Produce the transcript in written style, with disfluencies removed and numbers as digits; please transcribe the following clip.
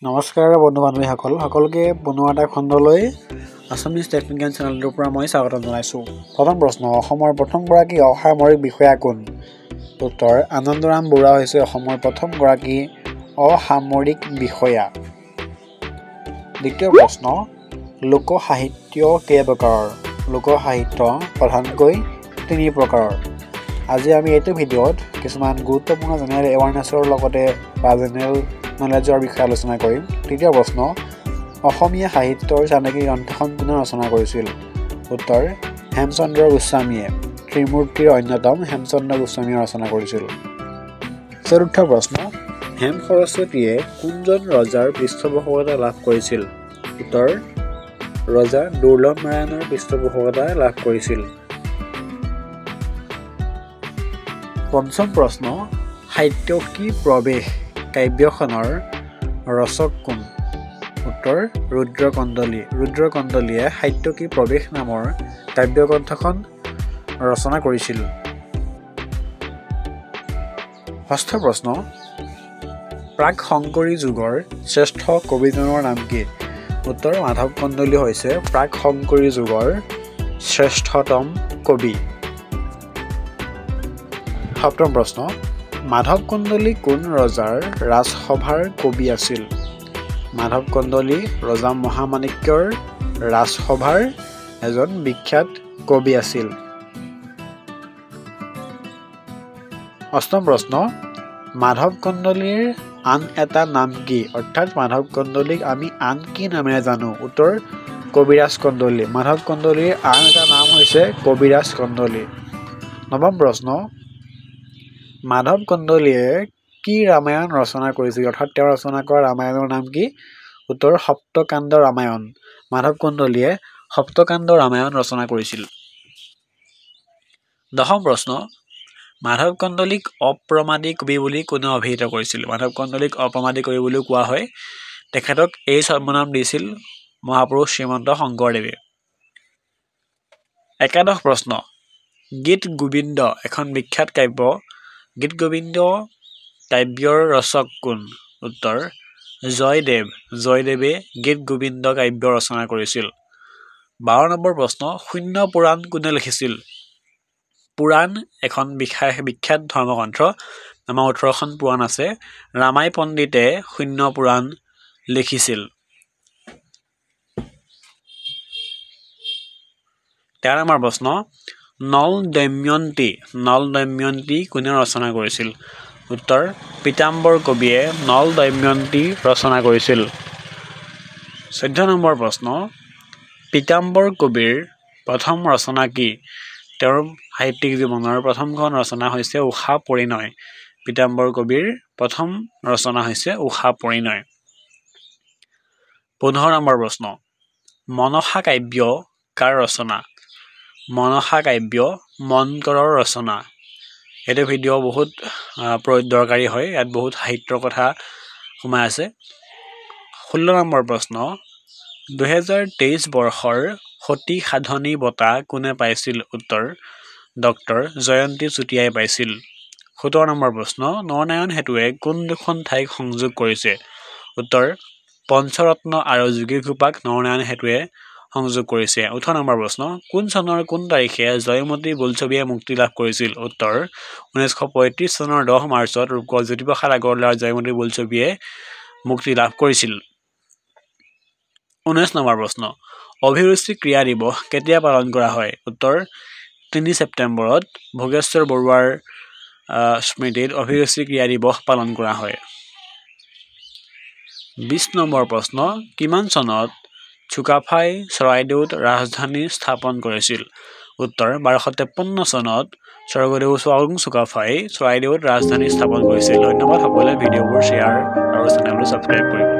নমস্কাৰ বন্ধু বান্ধৱীসকল সকলোকে বনোৱা এটা খণ্ডলৈ আছামিজ টেকনিকেল চেনেলটোৰ পৰা মই স্বাগতম জনাইছোঁ। প্ৰথম প্ৰশ্ন, অসমৰ প্ৰথমগৰাকী অসামৰিক বিষয়া কোন? উত্তৰ, আনন্দৰাম বৰুৱা হৈছে অসমৰ প্ৰথমগৰাকী অসামৰিক বিষয়া। দ্বিতীয় প্ৰশ্ন, লোকসাহিত্য কেই প্ৰকাৰৰ? লোকসাহিত্য প্ৰধানকৈ 3 প্ৰকাৰৰ। আজি আমি এইটো ভিডিঅ'ত কিছুমান গুৰুত্বপূৰ্ণ জেনেৰেল এৱাৰনেছৰ লগতে বা জেনেৰেল নলেজৰ বিষয়ে আলোচনা কৰিম। তৃতীয় প্ৰশ্ন, অসমীয়া সাহিত্যৰ চানেকি গ্ৰন্থখন কোনে ৰচনা কৰিছিল? উত্তৰ, হেমচন্দ্ৰ গোস্বামীয়ে। ত্ৰিমূৰ্তিৰ অন্যতম হেমচন্দ্ৰ গোস্বামীয়ে ৰচনা কৰিছিল। চতুৰ্থ প্ৰশ্ন, হেম সৰস্বতীয়ে কোনজন ৰজাৰ পৃষ্ঠপোষকতা লাভ কৰিছিল? উত্তৰ, ৰজা দুৰ্লভ নাৰায়ণৰ পৃষ্ঠপোষকতা লাভ কৰিছিল। পঞ্চম প্ৰশ্ন, সাহিত্যকী প্ৰৱেশ কাব্যখনৰ ৰচক কোন? উত্তৰ, ৰুদ্ৰকন্দলী। ৰুদ্ৰকন্দলীয়ে সাহিত্যকী প্ৰৱেশ নামৰ কাব্যগ্ৰন্থখন ৰচনা কৰিছিল। ষষ্ঠ প্ৰশ্ন, প্ৰাক শংকৰী যুগৰ শ্ৰেষ্ঠ কবিজনৰ নাম কি? উত্তৰ, মাধৱ কন্দলী হৈছে প্ৰাক শংকৰী যুগৰ শ্ৰেষ্ঠতম কবি। সপ্তম প্ৰশ্ন, মাধৱ কন্দলী কোন ৰজাৰ ৰাজসভাৰ কবি আছিল? মাধৱ কন্দলী ৰজা মহামাণিক্যৰ ৰাজসভাৰ এজন বিখ্যাত কবি আছিল। অষ্টম প্ৰশ্ন, মাধৱ কন্দলীৰ আন এটা নাম কি? অৰ্থাৎ মাধৱ কন্দলীক আমি আন কি নামেৰে জানো? উত্তৰ, কবিৰাজ কন্দলী। মাধৱ কন্দলীৰ আন এটা নাম হৈছে কবিৰাজ কন্দলী। নৱম প্ৰশ্ন, মাধৱ কন্দলীয়ে কি ৰামায়ণ ৰচনা কৰিছিল? অৰ্থাৎ তেওঁ ৰচনা কৰা ৰামায়ণৰ নাম কি? উত্তৰ, সপ্তকাণ্ড ৰামায়ণ। মাধৱ কন্দলীয়ে সপ্তকাণ্ড ৰামায়ণ ৰচনা কৰিছিল। দশম প্ৰশ্ন, মাধৱ কন্দলীক অপ্ৰমাদী কবি বুলি কোনে অভিহিত কৰিছিল? মাধৱ কন্দলীক অপ্ৰমাদী কবি বুলিও কোৱা হয়। তেখেতক এই ছদ্মনাম দিছিল মহাপুৰুষ শ্ৰীমন্ত শংকৰদেৱে। একাদশ প্ৰশ্ন, গীত গোবিন্দ এখন বিখ্যাত কাব্য। গীত গোবিন্দ কাব্যৰ ৰচক কোন? উত্তৰ, জয়দেৱ। জয়দেৱে গীত গোবিন্দ কাব্য ৰচনা কৰিছিল। 12 নম্বৰ প্ৰশ্ন, শূন্য পুৰাণ কোনে লিখিছিল? পুৰাণ এখন বিখ্যাত ধৰ্মগ্ৰন্থ। আমাৰ 18খন পুৰাণ আছে। ৰামাই পণ্ডিতে শূন্য পুৰাণ লিখিছিল। 13 নম্বৰ প্ৰশ্ন, নল দময়ন্তী কোনে ৰচনা কৰিছিল? উত্তৰ, পীতাম্বৰ কবিয়ে নল দময়ন্তী ৰচনা কৰিছিল। 14 নম্বৰ প্ৰশ্ন, পীতাম্বৰ কবিৰ প্ৰথম ৰচনা কি? তেওঁৰ সাহিত্যিক জীৱনৰ প্ৰথমখন ৰচনা হৈছে উষা পৰিণয়। পীতাম্বৰ কবিৰ প্ৰথম ৰচনা হৈছে উষা পৰিণয়। 15 নম্বৰ প্ৰশ্ন, মনসা কাব্য কাৰ ৰচনা? মনসা কাব্য মনকৰৰ ৰচনা। এইটো ভিডিঅ' বহুত দৰকাৰী হয়। ইয়াত বহুত সাহিত্যৰ কথা সোমাই আছে। 16 নম্বৰ প্ৰশ্ন, 2023 বৰ্ষৰ সতী সাধনী বঁটা কোনে পাইছিল? উত্তৰ, ডক্টৰ জয়ন্তী চুতীয়াই পাইছিল। 17 নম্বৰ প্ৰশ্ন, নৰনাৰায়ণ সেতুৱে কোন দুখন ঠাইক সংযোগ কৰিছে? উত্তৰ, পঞ্চৰত্ন আৰু যোগীঘোপাক নৰনাৰায়ণ সেতুৱে সংযোগ কৰিছে। 18 নম্বৰ প্ৰশ্ন, কোন চনৰ কোন তাৰিখে জয়মতী বোলছবিয়ে মুক্তি লাভ কৰিছিল? উত্তৰ, 1935 চনৰ 10 মাৰ্চত ৰূপকোঁৱৰ জ্যোতিপ্ৰসাদ আগৰৱালাৰ জয়মতী বোলছবিয়ে মুক্তি লাভ কৰিছিল। 19 নম্বৰ প্ৰশ্ন, অভিৰুচি ক্ৰীড়া দিৱস কেতিয়া পালন কৰা হয়? উত্তৰ, 3 ছেপ্টেম্বৰত ভোগেশ্বৰ বৰুৱাৰ স্মৃতিত অভিৰুচি ক্ৰীড়া দিৱস পালন কৰা হয়। 20 নম্বৰ প্ৰশ্ন, কিমান চনত চুকাফাই চৰাইদেউত ৰাজধানী স্থাপন কৰিছিল? উত্তৰ, 1253 চনত স্বৰ্গদেউ চুৱাউং চুকাফাই চৰাইদেউত ৰাজধানী স্থাপন কৰিছিল। ধন্যবাদ সকলোৱে। ভিডিঅ'বোৰ শ্বেয়াৰ আৰু চেনেলটো ছাবস্ক্ৰাইব কৰিব।